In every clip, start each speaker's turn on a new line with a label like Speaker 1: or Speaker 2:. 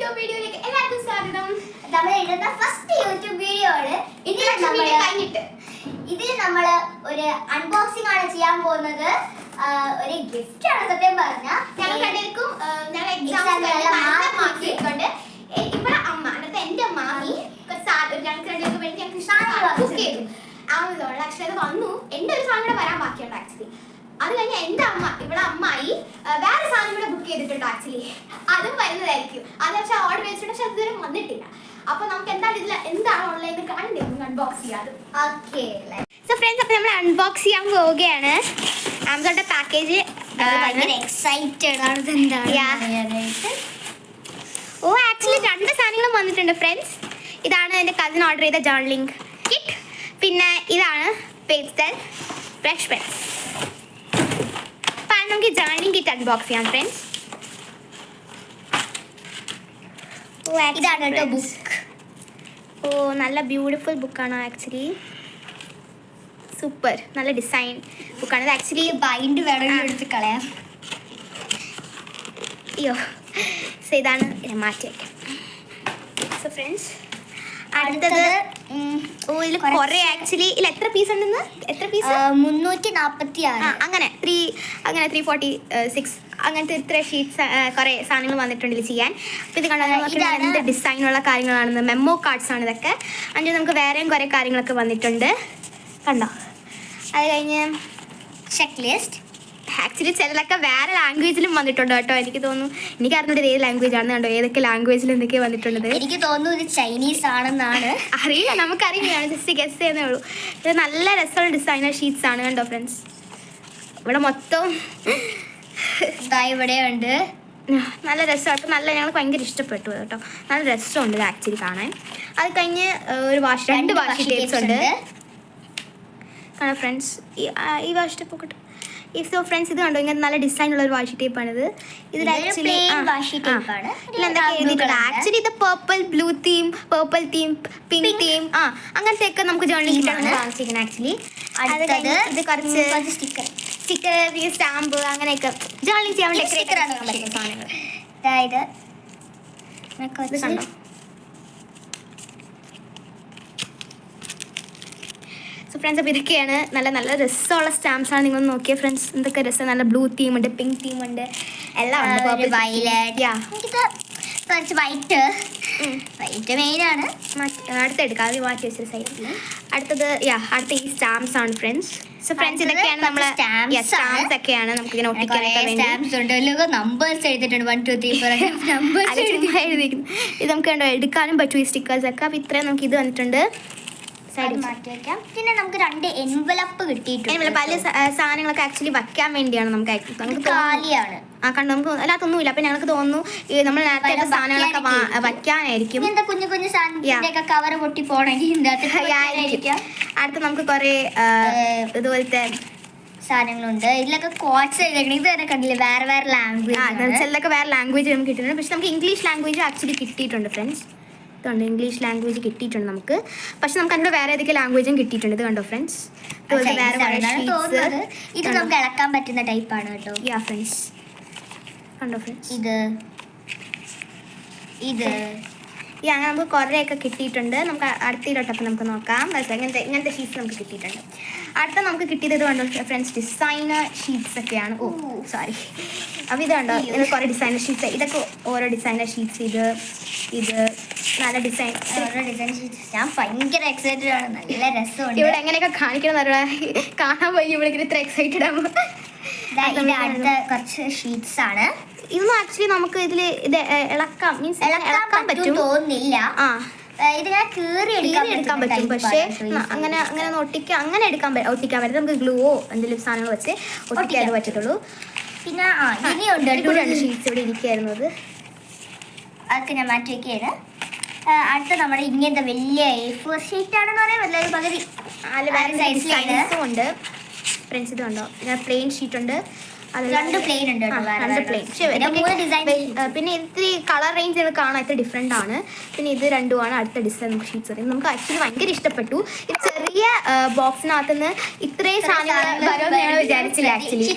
Speaker 1: YouTube വീഡിയോയിലേക്ക് എല്ലാവർക്കും സ്വാഗതം.
Speaker 2: നമ്മൾ ഇടുന്ന ഫസ്റ്റ് യൂട്യൂബ് വീഡിയോ ആണ്. ഇതിൽ നമ്മൾ ഒരു അൺബോക്സിംഗ് ആണ് ചെയ്യാൻ പോകുന്നത്. ഒരു ഗിഫ്റ്റ് ആണ് സത്യം പറഞ്ഞാൽ.
Speaker 1: ഞങ്ങൾ രണ്ടുപേർക്കും ഞങ്ങൾ മാർക്ക് കൊണ്ട് ഇവിടെ അമ്മ എന്നിട്ട് എന്റെ മാമി ഞങ്ങൾക്ക് രണ്ടുപേർക്ക് വേണ്ടി ഞങ്ങൾക്ക് കുക്ക് ചെയ്തു. ആമസോണിൽ ആക്ച്വലി അത് വന്നു. എന്റെ ഒരു സാധനം കൂടെ വരാൻ ബാക്കിയുണ്ട് ആക്ച്വലി. അത് കഴിഞ്ഞ് എന്റെ അമ്മ ഇവിടെ അമ്മായി വേറെ സാധനം കൂടെ ബുക്ക് ചെയ്തിട്ടുണ്ട് ആക്ച്വലി. അതും വരുന്നതായിരിക്കും. അത് പക്ഷെ ഓർഡർ വെച്ചിട്ടുണ്ട്, പക്ഷെ അതുവരെ വന്നിട്ടില്ല. അപ്പൊ നമുക്ക് എന്താണ് ഇതിൽ എന്താണ് ഓൺലൈനിൽ കണ്ടേ അൺബോക്സ് ചെയ്യാം.
Speaker 2: ഓക്കെ
Speaker 1: സോ ഫ്രണ്ട്സ്, അപ്പോൾ നമ്മൾ അൺബോക്സ് ചെയ്യാൻ പോവുകയാണ്. ആമസോണിന്റെ പാക്കേജ്
Speaker 2: ഭയങ്കര എക്സൈറ്റഡ് ആണ്. ഇതെന്താണ്?
Speaker 1: ഓ ആക്ച്വലി രണ്ട് സാധനങ്ങളും വന്നിട്ടുണ്ട് ഫ്രണ്ട്സ്. ഇതാണ് എൻ്റെ കസിൻ ഓർഡർ ചെയ്ത ജേർണലിംഗ് കിറ്റ്. പിന്നെ ഇതാണ് പേസ്റ്റൽ ബ്രഷ് പെൻസ്. അപ്പം നമുക്ക് ജേർണലിംഗ് കിറ്റ് അൺബോക്സ് ചെയ്യാം ഫ്രണ്ട്സ്.
Speaker 2: ഇതാണ് കേട്ടോ ബുക്ക്.
Speaker 1: ഓ നല്ല ബ്യൂട്ടിഫുൾ ബുക്കാണ് ആക്ച്വലി. സൂപ്പർ, നല്ല ഡിസൈൻ ബുക്കാണ്. ഇത് ആക്ച്വലി
Speaker 2: ബൈൻഡ് വേണമെങ്കിൽ എടുത്ത് കളയാം.
Speaker 1: അയ്യോ, സോ ഇതാണ് മാറ്റി വയ്ക്കാം. സോ ഫ്രണ്ട്സ്, അടുത്തത് ഇതിൽ കുറേ ആക്ച്വലി ഇല്ല. എത്ര പീസ് ഉണ്ടെന്ന്? എത്ര പീസ്?
Speaker 2: 346.
Speaker 1: അങ്ങനെ 346 അങ്ങനത്തെ ഇത്ര ഷീറ്റ്സ് കുറേ സാധനങ്ങൾ വന്നിട്ടുണ്ട് ഇതിൽ ചെയ്യാൻ. അപ്പോൾ ഇത് കണ്ടാൽ എന്ത് ഡിസൈനുള്ള കാര്യങ്ങളാണെന്ന്. മെമ്മോ കാർഡ്സ് ആണ് ഇതൊക്കെ. അതിൻ്റെ നമുക്ക് വേറെയും കുറേ കാര്യങ്ങളൊക്കെ വന്നിട്ടുണ്ട്, കണ്ടോ. അത് കഴിഞ്ഞ്
Speaker 2: ചെക്ക് ലിസ്റ്റ്.
Speaker 1: ആക്ച്വലി ചിലതൊക്കെ വേറെ ലാംഗ്വേജിലും വന്നിട്ടുണ്ട് കേട്ടോ. എനിക്ക് തോന്നുന്നു, എനിക്കറിഞ്ഞിട്ട് ഏത് ലാംഗ്വേജ് ആണെന്ന് കണ്ടോ. ഏതൊക്കെ ലാംഗ്വേജിൽ എന്തൊക്കെയാണ് വന്നിട്ടുള്ളത്.
Speaker 2: എനിക്ക് തോന്നുന്നു ഇത് ചൈനീസ് ആണെന്നാണ്.
Speaker 1: അറിയില്ല, നമുക്കറിയില്ല, ജസ്റ്റ് ഗസ് ചെയ്യുന്നേ ഉള്ളൂ. ഇത് നല്ല രസമുള്ള ഡിസൈനർ ഷീറ്റ്സ് ആണ് കണ്ടോ ഫ്രണ്ട്സ്. ഇവിടെ മൊത്തം
Speaker 2: ഇവിടെയുണ്ട്.
Speaker 1: നല്ല രസമാണ്. അപ്പം നല്ല ഞങ്ങൾക്ക് ഭയങ്കര ഇഷ്ടപ്പെട്ടു കേട്ടോ. നല്ല രസമുണ്ട് ഇത് ആക്ച്വലി കാണാൻ. അത് കഴിഞ്ഞ് ഒരു രണ്ട് വാഷി ടേപ്സ് ഉണ്ട് കാണാം ഫ്രണ്ട്സ്. ഈ വാഷി ടേപ്പ് ഒക്കെ സോ ഫ്രണ്ട്സ്, ഇത് കണ്ടോ, ഇങ്ങനെ നല്ല ഡിസൈൻ ഉള്ള ഒരു വാഷി ടേപ്പാണിത്. ഇതിൽ ആക്ച്വലി ആക്ച്വലി ഇത് purple, blue theme, purple theme, pink theme അങ്ങനത്തെ ഒക്കെ നമുക്ക് ജേർണലിംഗ് കാണിച്ചിരിക്കുന്നത് ആക്ച്വലി. ഇത് കുറച്ച് സ്റ്റിക്കർ, സ്റ്റാമ്പ് അങ്ങനെയൊക്കെ ജേർണലിംഗ് ചെയ്യാൻ വേണ്ടി സാധനങ്ങൾ.
Speaker 2: അതായത്
Speaker 1: കണ്ടോ. സോ ഫ്രണ്ട്സ്, അപ്പോൾ ഇതൊക്കെയാണ് നല്ല നല്ല രസമുള്ള സ്റ്റാമ്പ്സ് ആണ്. നിങ്ങൾ നോക്കിയ ഫ്രണ്ട്സ്, എന്തൊക്കെ രസം. നല്ല ബ്ലൂ തീം ഉണ്ട്, പിങ്ക് തീം ഉണ്ട്, എല്ലാം ഉണ്ട്.
Speaker 2: കുറച്ച് വൈറ്റ് മെയിൻ ആണ്.
Speaker 1: അടുത്തെടുക്കാം, അത് മാറ്റി വെച്ചൊരു സൈഡിൽ. അടുത്തത് അടുത്ത ഈ സ്റ്റാമ്പ്സ് ആണ് ഫ്രണ്ട്സ്. സോ ഫ്രണ്ട്സ്, ഇതൊക്കെയാണ് നമ്മളെ സ്റ്റാമ്പ്സ് ഒക്കെയാണ് നമുക്ക് ഇങ്ങനെ ഒട്ടിക്കാനൊക്കെ വേണ്ടി.
Speaker 2: നമ്പേഴ്സ് എഴുതിയിട്ടുണ്ട് 1 2 3 4 നമ്പേഴ്സ്
Speaker 1: എഴുതിയിരിക്കുന്നു. ഇത് നമുക്ക് കണ്ടോ എടുക്കാനും പറ്റും ഈ സ്റ്റിക്കേഴ്സ് ഒക്കെ. അപ്പോൾ ഇത്രയും നമുക്ക് ഇത് വന്നിട്ടുണ്ട്.
Speaker 2: മാറ്റി വെക്കാം. പിന്നെ നമുക്ക് 2 എൻവലപ്പ് കിട്ടിയിട്ടുണ്ട്.
Speaker 1: പല സാധനങ്ങളൊക്കെ ആക്ച്വലി വയ്ക്കാൻ വേണ്ടിയാണ് നമുക്ക്
Speaker 2: കാലിയാണ്.
Speaker 1: കണ്ടു, നമുക്ക് അല്ലാത്തൊന്നുമില്ല. അപ്പം ഞങ്ങൾക്ക് തോന്നുന്നു നമ്മൾ നേരത്തെ സാധനങ്ങളൊക്കെ വയ്ക്കാനായിരിക്കും.
Speaker 2: എന്താ കുഞ്ഞു കുഞ്ഞു സാധനത്തിൻ്റെയൊക്കെ കവർ പൊട്ടി പോകണമെങ്കിൽ
Speaker 1: അടുത്ത് നമുക്ക് കുറേ ഇതുപോലത്തെ
Speaker 2: സാധനങ്ങളുണ്ട്. ഇതിലൊക്കെ കോട്സ് എഴുതണം. ഇത് തന്നെ കണ്ടില്ലേ, വേറെ ലാംഗ്വേജ്.
Speaker 1: ചിലതൊക്കെ വേറെ ലാംഗ്വേജ് നമുക്ക് കിട്ടിയിട്ടുണ്ട്. പക്ഷെ നമുക്ക് ഇംഗ്ലീഷ് ലാംഗ്വേജ് ആക്ച്വലി കിട്ടിയിട്ടുണ്ട് ഫ്രണ്ട്സ്. ഇതുണ്ട്, ഇംഗ്ലീഷ് ലാംഗ്വേജ് കിട്ടിയിട്ടുണ്ട് നമുക്ക്. പക്ഷെ നമുക്ക് അതിൻ്റെ വേറെ ഏതൊക്കെ ലാംഗ്വേജും കിട്ടിയിട്ടുണ്ട്. ഇത് കണ്ടോ ഫ്രണ്ട്സ്.
Speaker 2: ഇത് നമുക്ക് ഇളക്കാൻ പറ്റുന്ന ടൈപ്പാണ് കേട്ടോ.
Speaker 1: യാ ഫ്രണ്ട്സ്, കണ്ടോ ഫ്രണ്ട്സ്.
Speaker 2: ഇത്
Speaker 1: അങ്ങനെ നമുക്ക് കുറേയൊക്കെ കിട്ടിയിട്ടുണ്ട്. നമുക്ക് അടുത്തയിലോട്ടൊക്കെ നമുക്ക് നോക്കാം. ഇങ്ങനത്തെ ഷീറ്റ്സ് നമുക്ക് കിട്ടിയിട്ടുണ്ട്. അടുത്ത നമുക്ക് കിട്ടിയത് ഇത് കണ്ടോ ഫ്രണ്ട്സ്, ഡിസൈനർ ഷീറ്റ്സ് ഒക്കെയാണ്. ഓ സോറി. അപ്പോൾ ഇത് കണ്ടോ, ഇത് കുറേ ഡിസൈനർ ഷീറ്റ്സ്. ഇതൊക്കെ ഓരോ ഡിസൈനർ ഷീറ്റ്സ്. ഇത് നല്ല ഡിസൈൻ
Speaker 2: ഷീറ്റ്സ്. ഞാൻ ഭയങ്കര എക്സൈറ്റഡ് ആണ്. നല്ല രസമുണ്ട്.
Speaker 1: ഇവിടെ എങ്ങനെയൊക്കെ കാണിക്കണം കാണാൻ പോയി. ഇവിടെ ഇത്ര എക്സൈറ്റഡ് ആകുമ്പോൾ
Speaker 2: അടുത്ത കുറച്ച് ഷീറ്റ്സ് ആണ്.
Speaker 1: ഇതൊന്നും ആക്ച്വലി നമുക്ക് ഇതിൽ ഇത് ഇളക്കാൻ മീൻസ് ഇളക്കാൻ പറ്റും
Speaker 2: തോന്നുന്നില്ല. ഇതിങ്ങനെ കീറി
Speaker 1: എടുക്കാൻ പറ്റും. പക്ഷേ അങ്ങനെ ഒട്ടിക്കാൻ ഒട്ടിക്കാൻ പറ്റും. നമുക്ക് ഗ്ലൂവോ എന്തെങ്കിലും സാധനങ്ങൾ വെച്ച് ഒട്ടിക്കാനേ പറ്റത്തുള്ളൂ.
Speaker 2: പിന്നെ ഇനിയുണ്ട്
Speaker 1: 2 ഷീറ്റ്സ് ഇവിടെ ഇരിക്കുന്നത്.
Speaker 2: അതൊക്കെ ഞാൻ മാറ്റി വയ്ക്കുകയാണ്. അടുത്ത നമ്മുടെ ഇങ്ങനത്തെ വലിയ A4 ഷീറ്റ് ആണെന്ന് പറയാൻ വലിയൊരു പകുതി
Speaker 1: ഉണ്ട് ഫ്രണ്ട്സ്. ഇത് കണ്ടോ, ഇങ്ങനെ പ്ലെയിൻ ഷീറ്റ് ഉണ്ട്.
Speaker 2: രണ്ട് പ്ലെയിൻ ഉണ്ട് കേട്ടോ, വേറെ
Speaker 1: രണ്ട്
Speaker 2: വേറെ.
Speaker 1: പ്ലെയിൻ.
Speaker 2: പിന്നെ 3 ഡിസൈൻ.
Speaker 1: പിന്നെ ഇത്തിരി കളർ റേഞ്ച് നിങ്ങൾക്ക് കാണാൻ ഇത്ര ഡിഫറെൻ്റ് ആണ്. പിന്നെ ഇത് രണ്ടുമാണ് അടുത്ത ഡിസൈൻ നമുക്ക് ഷീറ്റ്സ് പറയുന്നത്. നമുക്ക് ആക്ച്വലി ഭയങ്കര ഇഷ്ടപ്പെട്ടു. ഇത് ചെറിയ ബോക്സിനകത്ത് നിന്ന് ഇത്രയും സാധനങ്ങൾ വരുമെന്ന് ഞങ്ങൾ വിചാരിച്ചില്ല ആക്ച്വലി.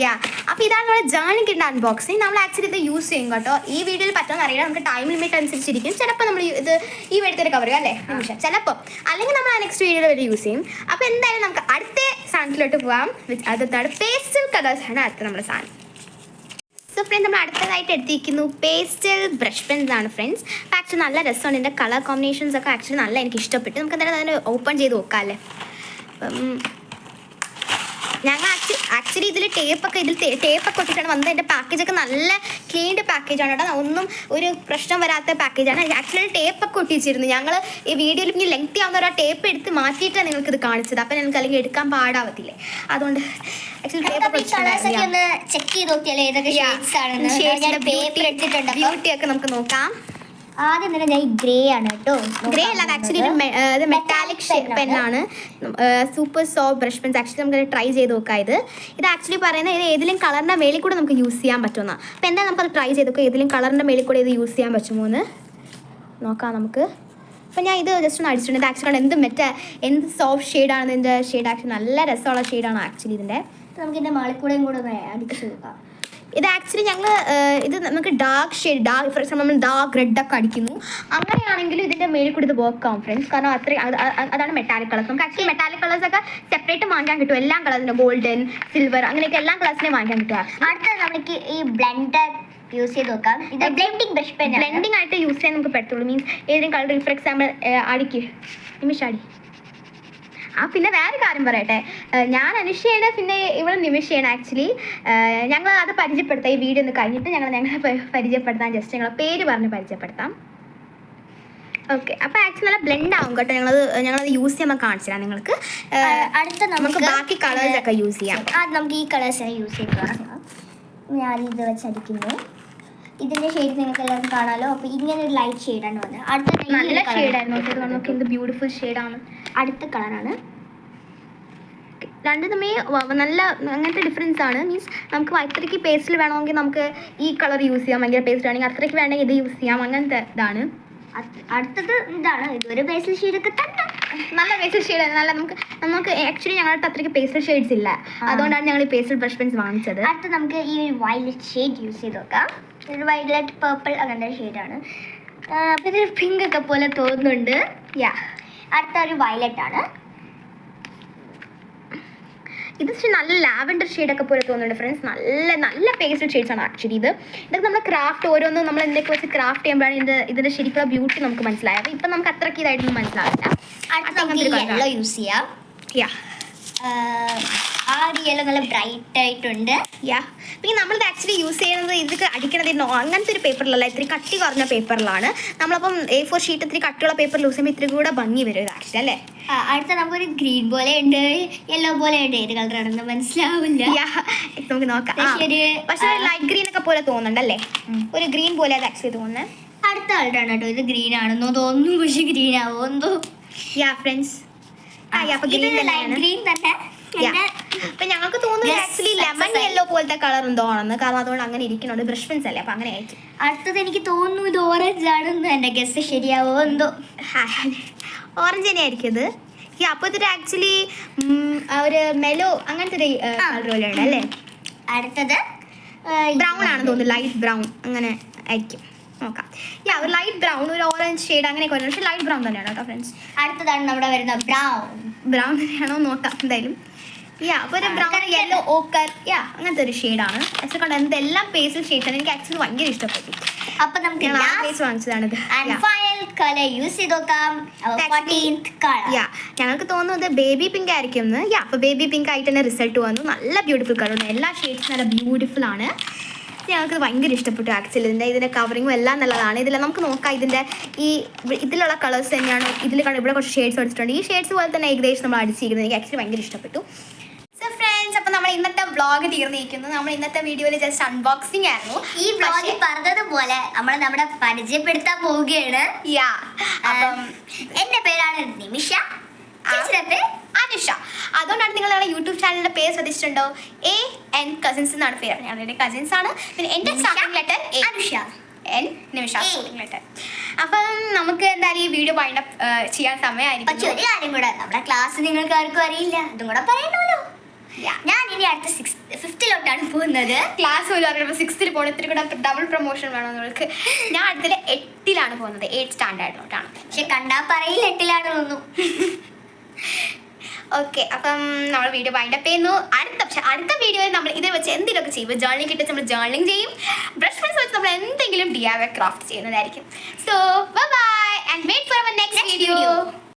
Speaker 1: യാ, അപ്പോൾ ഇതാണ് നമ്മുടെ ജേണിക്കിൻ്റെ അൺബോക്സിങ്. നമ്മൾ ആക്ച്വലി ഇത് യൂസ് ചെയ്യും കേട്ടോ. ഈ വീഡിയോയിൽ പറ്റുമെന്ന് അറിയില്ല, നമുക്ക് ടൈം ലിമിറ്റ് അനുസരിച്ചിരിക്കും. ചിലപ്പോൾ നമ്മൾ ഇത് ഈ വീഡിയോയിൽ കവർ ചെയ്യും അല്ലേ നിമിഷം, ചിലപ്പോൾ. അല്ലെങ്കിൽ നമ്മൾ ആ നെക്സ്റ്റ് വീഡിയോയിൽ വരെ യൂസ് ചെയ്യും. അപ്പോൾ എന്തായാലും നമുക്ക് അടുത്ത സാധനത്തിലോട്ട് പോകാം. അടുത്താണ് പേസ്റ്റൽ കളേഴ്സാണ് അടുത്ത നമ്മുടെ സാധനം. സോ ഫ്രണ്ട്സ്, നമ്മൾ അടുത്തതായിട്ട് എടുത്തിരിക്കുന്നു പേസ്റ്റൽ ബ്രഷ് പെൻസ് ആണ് ഫ്രണ്ട്സ്. അപ്പോൾ ആക്ച്വലി നല്ല രസമാണ്. ഇതിൻ്റെ കളർ കോമ്പിനേഷൻസ് ഒക്കെ ആക്ച്വലി നല്ല എനിക്ക് ഇഷ്ടപ്പെട്ടു. നമുക്ക് എന്തായാലും അതിന് ഓപ്പൺ ചെയ്ത് നോക്കാം അല്ലേ. അപ്പം ഞങ്ങൾ ആക്ച്വലി ഇതിൽ ടേപ്പൊക്കെ ഒട്ടിട്ടാണ് വന്നത്. അതിൻ്റെ പാക്കേജൊക്കെ നല്ല ക്ലീൻഡ് പാക്കേജാണ് കേട്ടോ. ഒന്നും ഒരു പ്രശ്നം വരാത്ത പാക്കേജാണ്. ആക്ച്വലി ടേപ്പൊക്കെ ഒട്ടിച്ചിരുന്നു. ഞങ്ങൾ ഈ വീഡിയോയിൽ ഇനി ലെങ്തി ആവുന്ന ഒരു ടേപ്പ് എടുത്ത് മാറ്റിയിട്ടാണ് നിങ്ങൾക്കിത് കാണിച്ചത്. അപ്പം ഞങ്ങൾക്ക് അല്ലെങ്കിൽ എടുക്കാൻ പാടാവത്തില്ലേ, അതുകൊണ്ട് ആക്ച്വലി ബ്യൂട്ടിയൊക്കെ നമുക്ക് നോക്കാം.
Speaker 2: ആദ്യം തന്നെ ഞാൻ ഗ്രേ ആണ് കേട്ടോ.
Speaker 1: ഗ്രേ അല്ല, ആക്ച്വലി ഇത് മെറ്റാലിക് പെന്നാണ്. Super soft brush pens. Actually നമുക്ക് ട്രൈ ചെയ്ത് നോക്കാം. ഇത് ആക്ച്വലി പറയുന്നത് ഇത് ഏതെങ്കിലും കളറിൻ്റെ മേളിൽ കൂടെ നമുക്ക് യൂസ് ചെയ്യാൻ പറ്റുമെന്നാണ്. അപ്പോൾ എന്താ നമുക്കത് ട്രൈ ചെയ്ത് നോക്കാം, ഏതെങ്കിലും കളറിൻ്റെ മേളിൽ കൂടെ ഇത് യൂസ് ചെയ്യാൻ പറ്റുമോ എന്ന് നോക്കാം നമുക്ക്. അപ്പോൾ ഞാൻ ഇത് ജസ്റ്റ് ഒന്ന് അടിച്ചിട്ടുണ്ട്. ഇത് ആക്ച്വലി എന്ത് സോഫ്റ്റ് ഷെയ്ഡാണ് ഇതിൻ്റെ ഷെയ്ഡ്. ആക്ച്വലി നല്ല രസമുള്ള ഷെയ്ഡാണ് ആക്ച്വലി ഇതിൻ്റെ.
Speaker 2: നമുക്ക് ഇതിൻ്റെ മാളിക്കൂടെയും കൂടെ അടിച്ചു നോക്കാം.
Speaker 1: ഇത് ആക്ച്വലി ഞങ്ങൾ ഇത് നമുക്ക് ഡാർക്ക് ഷെയ്ഡ്, ഫോർ എക്സാമ്പിൾ നമ്മൾ ഡാർക്ക് റെഡൊക്കെ അടിക്കുന്നു, അങ്ങനെയാണെങ്കിലും ഇതിൻ്റെ മേളിൽ കൂടി ഇത് വർക്ക് ആവും ഫ്രണ്ട്സ്. കാരണം അതാണ് മെറ്റാലിക് കളേഴ്സ്. നമുക്ക് ആക്ച്വലി മെറ്റാലിക് കളേഴ്സൊക്കെ സെപ്പറേറ്റ് വാങ്ങിക്കാൻ കിട്ടും. എല്ലാ കളേഴ്സിൻ്റെ ഗോൾഡൻ, സിൽവർ അങ്ങനെയൊക്കെ എല്ലാ കളേഴ്സിനെയും വാങ്ങിക്കാൻ കിട്ടും.
Speaker 2: അടുത്ത നമുക്ക് ഈ ബ്ലെൻഡർ യൂസ് ചെയ്ത് നോക്കാം. ഇത് ബ്ലെൻഡിങ് ബ്രഷ് പെൻ,
Speaker 1: ബ്ലെൻഡിങ് ആയിട്ട് യൂസ് ചെയ്യാൻ നമുക്ക് പറ്റുള്ളൂ. മീൻസ് ഏതെങ്കിലും കളർ ഫോർ എക്സാമ്പിൾ അടിക്ക് നിമിഷാടി. പിന്നെ വേറെ കാര്യം പറയട്ടെ, ഞാൻ അനുഷയാണ്, പിന്നെ ഇവിടെ നിമിഷയാണ്. ആക്ച്വലി ഞങ്ങൾ അത് പരിചയപ്പെടുത്താം. ഈ വീഡിയോ ഒന്ന് കഴിഞ്ഞിട്ട് ഞങ്ങളെ പരിചയപ്പെടുത്താം. ജസ്റ്റ് ഞങ്ങളെ പേര് പറഞ്ഞ് പരിചയപ്പെടുത്താം. ഓക്കെ, അപ്പോൾ ആക്ച്വലി നല്ല ബ്ലെൻഡ് ആവും കേട്ടോ. ഞങ്ങളത് യൂസ് ചെയ്യുമ്പോൾ കാണിച്ചു തരാം നിങ്ങൾക്ക്.
Speaker 2: അടുത്ത
Speaker 1: നമുക്ക് ബാക്കി കളേഴ്സൊക്കെ യൂസ് ചെയ്യാം.
Speaker 2: നമുക്ക് ഈ കളേഴ്സ് യൂസ് ചെയ്ത് തുടങ്ങാം. ഞാൻ ഇത് വെച്ചടിക്കുന്നു. ഇതിൻ്റെ ഷെയ്ഡ് നിങ്ങൾക്ക് എല്ലാവർക്കും കാണാമല്ലോ. അപ്പോൾ ഇങ്ങനെ ഒരു ലൈറ്റ് ഷെയ്ഡാണ് വന്നത്. അടുത്ത
Speaker 1: നല്ല ഷെയ്ഡായിരുന്നു. നോക്കി എന്ത് ബ്യൂട്ടിഫുൾ ഷെയ്ഡാണ്.
Speaker 2: അടുത്ത കളറാണ്.
Speaker 1: രണ്ട് തമ്മിൽ നല്ല അങ്ങനത്തെ ഡിഫറൻസ് ആണ്. മീൻസ് നമുക്ക് അത്രയ്ക്ക് പേസ്റ്റിൽ വേണമെങ്കിൽ നമുക്ക് ഈ കളർ യൂസ് ചെയ്യാം. ഭയങ്കര പേസ്റ്റ് വേണമെങ്കിൽ അത്രയ്ക്ക് വേണമെങ്കിൽ ഇത് യൂസ് ചെയ്യാം. അങ്ങനത്തെ ഇതാണ്.
Speaker 2: അടുത്തത് ഇതാണ്. ഇതൊരു പേസ്റ്റൽ ഷെയ്ഡൊക്കെ തന്നെ
Speaker 1: നല്ല പേസ്റ്റൽ ഷെയ്ഡാണ്. നല്ല നമുക്ക് ആക്ച്വലി ഞങ്ങളുടെ അത്രയ്ക്ക് പേസ്റ്റൽ ഷെയ്ഡ്സ് ഇല്ല. അതുകൊണ്ടാണ് ഞങ്ങൾ ഈ പേസ്റ്റൽ ബ്രഷ് പെൻസ് വാങ്ങിച്ചത്.
Speaker 2: അടുത്ത നമുക്ക് ഈ വയലറ്റ് ഷെയ്ഡ് യൂസ് ചെയ്ത് നോക്കാം. ഒരു വയലറ്റ് പേർപ്പിൾ അങ്ങനത്തെ ഷെയ്ഡാണ്. പിന്നെ പിങ്ക് ഒക്കെ പോലെ തോന്നുന്നുണ്ട്. അടുത്ത ഒരു വയലറ്റ് ആണ്.
Speaker 1: ഇത് നല്ല ലാവൻഡർ ഷെയ്ഡൊക്കെ പോലെ തോന്നുന്നുണ്ട് ഫ്രണ്ട്സ്. നല്ല പേസ്റ്റൽ ഷെയ്ഡ്സ് ആണ് ആക്ച്വലി. ഇതൊക്കെ നമ്മൾ ക്രാഫ്റ്റ് ഓരോന്നും നമ്മൾ എന്തൊക്കെ വെച്ച് ക്രാഫ്റ്റ് ചെയ്യുമ്പോഴാണ് ഇതിൻ്റെ ശരിക്കുള്ള ബ്യൂട്ടി നമുക്ക് മനസ്സിലായത്. ഇപ്പം നമുക്ക് അത്രയ്ക്ക് ഇതായിട്ടൊന്നും മനസ്സിലാവില്ല.
Speaker 2: യെല്ലോ യൂസ് ചെയ്യാം. ആ ഒരു യെല്ലോ നല്ല ബ്രൈറ്റ് ആയിട്ടുണ്ട്.
Speaker 1: പിന്നെ നമ്മളിത് ആക്ച്വലി യൂസ് ചെയ്യുന്നത് ഇതൊക്കെ അടിക്കണത് അങ്ങനത്തെ ഒരു പേപ്പറിലല്ല, ഇത്തിരി കട്ടി കുറഞ്ഞ പേപ്പറിലാണ്. നമ്മളപ്പം A4 ഷീറ്റ് ഇത്തിരി കട്ടിയുള്ള പേപ്പറിൽ യൂസ് ചെയ്യുമ്പോൾ ഇത്തിരി കൂടെ ഭംഗി വരും ഇത് ആക്ച്വലി അല്ലേ.
Speaker 2: അടുത്ത നമുക്കൊരു ഗ്രീൻ പോലെ ഉണ്ട്, യെല്ലോ പോലെ ഉണ്ട്. ഏത് കളറാണെന്ന് മനസ്സിലാവില്ല.
Speaker 1: നമുക്ക് നോക്കാം. പക്ഷെ ലൈറ്റ് ഗ്രീൻ ഒക്കെ പോലെ തോന്നുന്നുണ്ടല്ലേ, ഒരു ഗ്രീൻ പോലെ അത് ആക്ച്വലി തോന്നുന്നത്.
Speaker 2: അടുത്ത കളറാണ് കേട്ടോ. ഇത് ഗ്രീൻ ആണെന്നോ തോന്നുന്നു, പക്ഷെ ഗ്രീൻ ആവോ എന്തോ.
Speaker 1: ഫ്രണ്ട്സ്,
Speaker 2: ഗ്രീൻ തന്നെ.
Speaker 1: അപ്പൊ ഞങ്ങൾക്ക് തോന്നുന്നു ആക്ച്വലി ലെമൺ യെല്ലോ പോലത്തെ കളർ എന്തോ ആണെന്ന്. കാരണം അതുകൊണ്ട് അങ്ങനെ ഇരിക്കുന്നുണ്ട്. ബ്രഷ് പെൻസ് അല്ലേ, അപ്പൊ അങ്ങനെ ആയിരിക്കും.
Speaker 2: അടുത്തത് എനിക്ക് തോന്നുന്നു ഇത് ഓറഞ്ച് ആണെന്ന്. എൻ്റെ ഗസ് ശരിയാവോ എന്തോ.
Speaker 1: ഓറഞ്ച് തന്നെ ആയിരിക്കും ഇത്. അപ്പൊ ഇതൊരു ആക്ച്വലി ഒരു മെലോ അങ്ങനത്തെ ഒരു കളർ പോലെ ഉണ്ട് അല്ലേ.
Speaker 2: അടുത്തത്
Speaker 1: ബ്രൗൺ ആണെന്ന് തോന്നുന്നു, ലൈറ്റ് ബ്രൗൺ അങ്ങനെ ആയിരിക്കും. നോക്കാം. ഒരു ലൈറ്റ് ബ്രൗൺ, ഒരു ഓറഞ്ച് ഷെയ്ഡ് അങ്ങനെയൊക്കെ വരുന്നത്, പക്ഷേ ലൈറ്റ് ബ്രൗൺ തന്നെയാണ് കേട്ടോ ഫ്രണ്ട്സ്.
Speaker 2: അടുത്തതാണ് നമ്മുടെ വരുന്ന
Speaker 1: ബ്രൗൺ തന്നെയാണോ നോക്കാം എന്തായാലും. അപ്പോൾ ഒരു ബ്രൗൺ യെല്ലോ ഓക്കർ അങ്ങനത്തെ ഒരു ഷെയ്ഡാണ്. പക്ഷെ കണ്ട എന്തെല്ലാം പേസ്റ്റൽ ഷെയ്ഡ്സാണ്. എനിക്ക് ആക്ച്വലി ഭയങ്കര ഇഷ്ടപ്പെട്ടു.
Speaker 2: അപ്പോൾ നമുക്ക്
Speaker 1: വാങ്ങിച്ചതാണിത്. ഞങ്ങൾക്ക് തോന്നുന്നത് ബേബി പിങ്ക് ആയിരിക്കും എന്ന്. അപ്പോൾ ബേബി പിങ്ക് ആയിട്ട് തന്നെ റിസൾട്ട് വന്നു. നല്ല ബ്യൂട്ടിഫുൾ കളറുണ്ട്. എല്ലാ ഷെയ്ഡ്സും നല്ല ബ്യൂട്ടിഫുൾ ആണ്. ഞങ്ങൾക്ക് ഭയങ്കര ഇഷ്ടപ്പെട്ടു ആക്ച്വലി. ഇതിൻ്റെ കവറിങ്ങും എല്ലാം നല്ലതാണ്. നമുക്ക് നോക്കാം ഇതിലുള്ള കളേഴ്സ് തന്നെയാണ്. ഇവിടെ കുറച്ച് ഷെയ്ഡ്സ് അടിച്ചിട്ടുണ്ട്. ഈ ഷെയ്ഡ്സ് പോലെ തന്നെ ഏകദേശം നമ്മൾ അടിച്ചിരിക്കുന്നത്. എനിക്ക് ആക്ച്വലി ഭയങ്കര ഇഷ്ടപ്പെട്ടു. സോ ഫ്രണ്ട്സ്, അപ്പോൾ നമ്മൾ ഇന്നത്തെ വ്ളോഗ് തീർന്നിരിക്കുന്നു. നമ്മൾ ഇന്നത്തെ വീഡിയോയിൽ ജസ്റ്റ് അൺബോക്സിംഗ് ആയിരുന്നു.
Speaker 2: ഈ വ്ളോഗിൽ പറഞ്ഞതുപോലെ നമ്മൾ നമ്മുടെ പരിചയപ്പെടുത്താൻ പോവുകയാണ്.
Speaker 1: അപ്പം
Speaker 2: എൻ്റെ പേരാണ് നിമിഷ.
Speaker 1: അനുഷ. അതുകൊണ്ടാണ് നിങ്ങൾ ഞങ്ങളുടെ യൂട്യൂബ് ചാനലിന്റെ പേര് ശ്രദ്ധിച്ചിട്ടുണ്ടോ? AN കസിൻസ് എന്നാണ് പേര്. ഞങ്ങളുടെ കസിൻസ് ആണ്. പിന്നെ എന്റെ സ്റ്റാർട്ടിംഗ് ലെറ്റർ
Speaker 2: അനുഷ,
Speaker 1: N നിമിഷ സ്റ്റാർട്ടിംഗ് ലെറ്റർ. അപ്പം നമുക്ക് എന്തായാലും ഈ വീഡിയോ വൈൻഡപ്പ് ചെയ്യാൻ സമയമായിരിക്കും.
Speaker 2: പക്ഷെ ഒരു കാര്യം കൂടെ, നമ്മുടെ ക്ലാസ് നിങ്ങൾക്ക് ആർക്കും അറിയില്ല, ഇതും കൂടെ പറയണമല്ലോ. ഞാൻ ഇനി അടുത്ത 5th പോകുന്നത്.
Speaker 1: ക്ലാസ് പോലും അറിയുമ്പോൾ 6th പോകണം. ഇത്തിരി കൂടെ ഡബിൾ പ്രൊമോഷൻ വേണം നിങ്ങൾക്ക്. ഞാൻ അടുത്തത് 8th പോകുന്നത്. 8th സ്റ്റാൻഡേർഡിലോട്ടാണ്.
Speaker 2: പക്ഷെ കണ്ടാ പറയില്ല 8th തോന്നുന്നു.
Speaker 1: ഓക്കെ, അപ്പം നമ്മൾ വീഡിയോ വൈൻഡപ്പ് ചെയ്യുന്നു. അടുത്ത വീഡിയോയിൽ നമ്മൾ ഇത് വെച്ച് എന്തെങ്കിലുമൊക്കെ ചെയ്യും. ജേർണലിംഗ് കിട്ടി നമ്മൾ ജേർണലിംഗ് ചെയ്യും. ബ്രഷ് പെൻസ് വെച്ച് നമ്മൾ എന്തെങ്കിലും DIY ക്രാഫ്റ്റ് ചെയ്യുന്നതായിരിക്കും. So bye and wait for our next video.